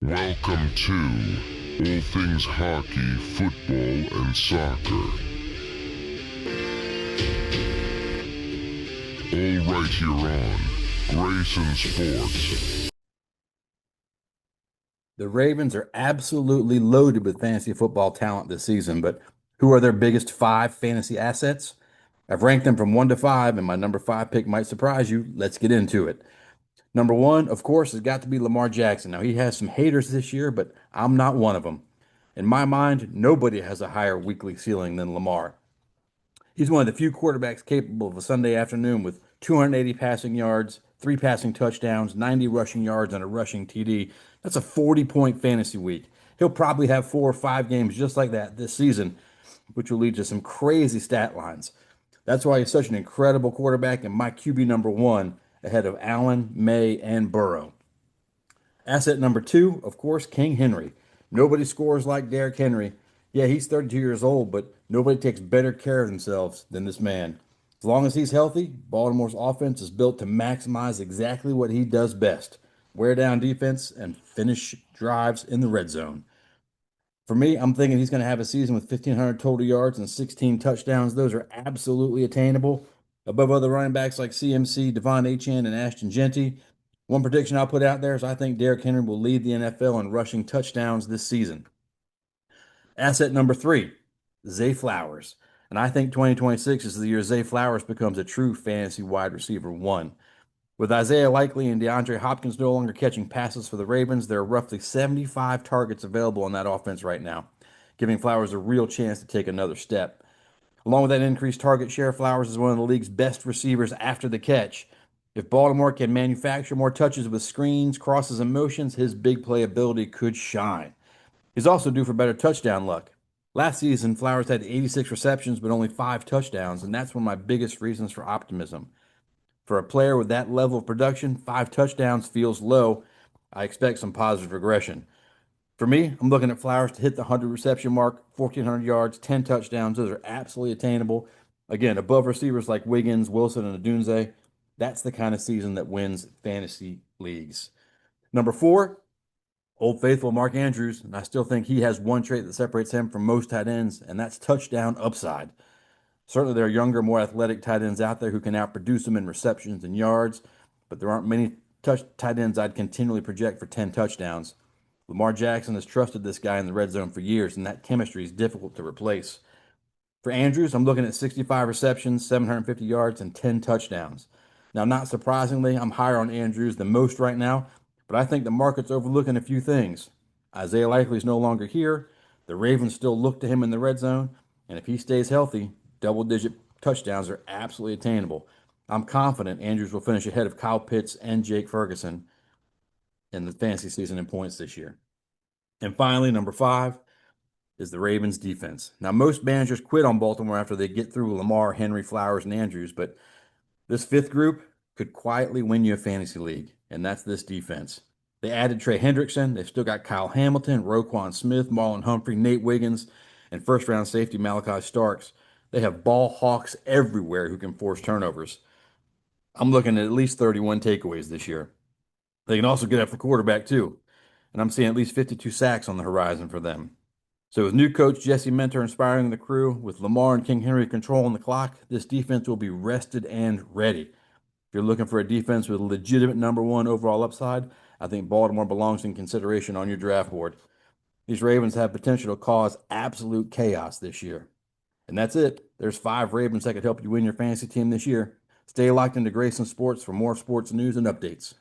Welcome to All Things Hockey, Football, and Soccer. All right here on Grayson Sports. The Ravens are absolutely loaded with fantasy football talent this season, but who are their biggest five fantasy assets? I've ranked them from 1 to 5, and my number 5 pick might surprise you. Let's get into it. Number 1, of course, has got to be Lamar Jackson. Now, he has some haters this year, but I'm not one of them. In my mind, nobody has a higher weekly ceiling than Lamar. He's one of the few quarterbacks capable of a Sunday afternoon with 280 passing yards, 3 passing touchdowns, 90 rushing yards, and a rushing TD. That's a 40-point fantasy week. He'll probably have 4 or 5 games just like that this season, which will lead to some crazy stat lines. That's why he's such an incredible quarterback and my QB number 1 ahead of Allen, May, and Burrow. Asset number 2, of course, King Henry. Nobody scores like Derrick Henry. Yeah, he's 32 years old, but nobody takes better care of themselves than this man. As long as he's healthy, Baltimore's offense is built to maximize exactly what he does best: wear down defense and finish drives in the red zone. For me, I'm thinking he's going to have a season with 1,500 total yards and 16 touchdowns. Those are absolutely attainable, above other running backs like CMC, Devon Achane, and Ashton Jeanty. One prediction I'll put out there is I think Derrick Henry will lead the NFL in rushing touchdowns this season. Asset number 3, Zay Flowers. And I think 2026 is the year Zay Flowers becomes a true fantasy wide receiver 1. With Isaiah Likely and DeAndre Hopkins no longer catching passes for the Ravens, there are roughly 75 targets available on that offense right now, giving Flowers a real chance to take another step. Along with that increased target share, Flowers is one of the league's best receivers after the catch. If Baltimore can manufacture more touches with screens, crosses, and motions, his big play ability could shine. He's also due for better touchdown luck. Last season, Flowers had 86 receptions but only 5 touchdowns, and that's one of my biggest reasons for optimism. For a player with that level of production, 5 touchdowns feels low. I expect some positive regression. For me, I'm looking at Flowers to hit the 100 reception mark, 1,400 yards, 10 touchdowns. Those are absolutely attainable. Again, above receivers like Wiggins, Wilson, and Adunze. That's the kind of season that wins fantasy leagues. Number 4, Old Faithful Mark Andrews. And I still think he has one trait that separates him from most tight ends, and that's touchdown upside. Certainly, there are younger, more athletic tight ends out there who can outproduce them in receptions and yards, but there aren't many tight ends I'd continually project for 10 touchdowns. Lamar Jackson has trusted this guy in the red zone for years, and that chemistry is difficult to replace. For Andrews, I'm looking at 65 receptions, 750 yards, and 10 touchdowns. Now, not surprisingly, I'm higher on Andrews than most right now, but I think the market's overlooking a few things. Isaiah Likely is no longer here. The Ravens still look to him in the red zone, and if he stays healthy, double-digit touchdowns are absolutely attainable. I'm confident Andrews will finish ahead of Kyle Pitts and Jake Ferguson in the fantasy season in points this year. And finally, number 5 is the Ravens defense. Now, most managers quit on Baltimore after they get through Lamar, Henry, Flowers, and Andrews, but this fifth group could quietly win you a fantasy league, and that's this defense. They added Trey Hendrickson. They've still got Kyle Hamilton, Roquan Smith, Marlon Humphrey, Nate Wiggins, and first round safety Malachi Starks. They have ball hawks everywhere who can force turnovers. I'm looking at least 31 takeaways this year. They can also get after quarterback, too. And I'm seeing at least 52 sacks on the horizon for them. So, with new coach Jesse Mentor inspiring the crew, with Lamar and King Henry controlling the clock, this defense will be rested and ready. If you're looking for a defense with legitimate number 1 overall upside, I think Baltimore belongs in consideration on your draft board. These Ravens have potential to cause absolute chaos this year. And that's it. There's 5 Ravens that could help you win your fantasy team this year. Stay locked into Grayson Sports for more sports news and updates.